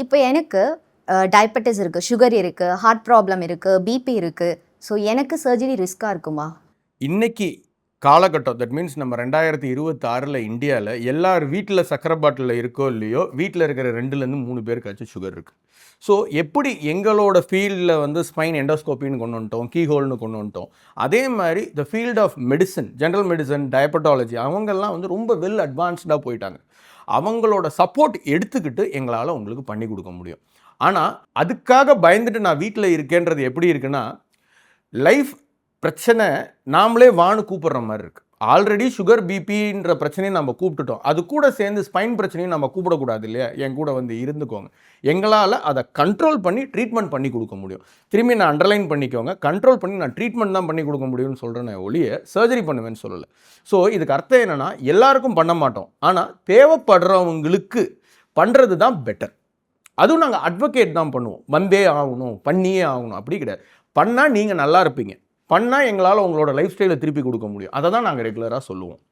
இப்போ எனக்கு டயபெட்டிஸ் இருக்குது, சுகர் இருக்குது, ஹார்ட் ப்ராப்ளம் இருக்குது, பிபி இருக்குது. ஸோ எனக்கு சர்ஜரி ரிஸ்க்காக இருக்குமா? இன்னைக்கு காலகட்டம் தட் மீன்ஸ் நம்ம 2026 இந்தியாவில் எல்லார் வீட்டில் சக்கரை பாட்டிலில் இருக்கோ இல்லையோ வீட்டில் இருக்கிற 2லேருந்து 3 பேருக்காச்சும் சுகர் இருக்குது. ஸோ எப்படி எங்களோட ஃபீல்டில் வந்து ஸ்பைன் எண்டோஸ்கோப்பின்னு கொண்டு வந்துட்டோம், கீஹோல்னு கொண்டு வந்துட்டோம், அதே மாதிரி the field of medicine, general medicine, diabetology அவங்கெல்லாம் வந்து ரொம்ப வெல் அட்வான்ஸ்டாக போயிட்டாங்க. அவங்களோட சப்போர்ட் எடுத்துக்கிட்டு எங்களால் உங்களுக்கு பண்ணி கொடுக்க முடியும். ஆனால் அதுக்காக பயந்துட்டு நான் வீட்டில் இருக்கேன்றது எப்படி இருக்குன்னா, லைஃப் பிரச்சனை நாமளே வான்னு கூப்பிடுற மாதிரி இருக்குது. ஆல்ரெடி சுகர் பிபின்ற பிரச்சனையை நம்ம கூப்பிட்டுட்டோம், அது கூட சேர்ந்து ஸ்பைன் பிரச்சனையும் நம்ம கூப்பிடக்கூடாது இல்லையா? என் கூட வந்து இருந்துக்கோங்க, எங்களால் அதை கண்ட்ரோல் பண்ணி ட்ரீட்மெண்ட் பண்ணி கொடுக்க முடியும். திரும்பி நான் அண்டர்லைன் பண்ணிக்கோங்க, கண்ட்ரோல் பண்ணி நான் ட்ரீட்மெண்ட் தான் பண்ணி கொடுக்க முடியும்னு சொல்கிறேன் ஒழிய சர்ஜரி பண்ணுவேன்னு சொல்லலை. ஸோ இதுக்கு அர்த்தம் என்னென்னா, எல்லாருக்கும் பண்ண மாட்டோம், ஆனால் தேவைப்படுறவங்களுக்கு பண்ணுறது தான் பெட்டர். அதுவும் நாங்கள் அட்வொகேட் தான் பண்ணுவோம், வந்தே ஆகணும், பண்ணியே ஆகணும் அப்படி கிடையாது. பண்ணால் நீங்கள் நல்லா இருப்பீங்க, பண்ணால் எங்களால் உங்களோட லைஃப் ஸ்டைலை திருப்பி கொடுக்க முடியும். அதை தான் நாங்கள் ரெகுலராக சொல்லுவோம்.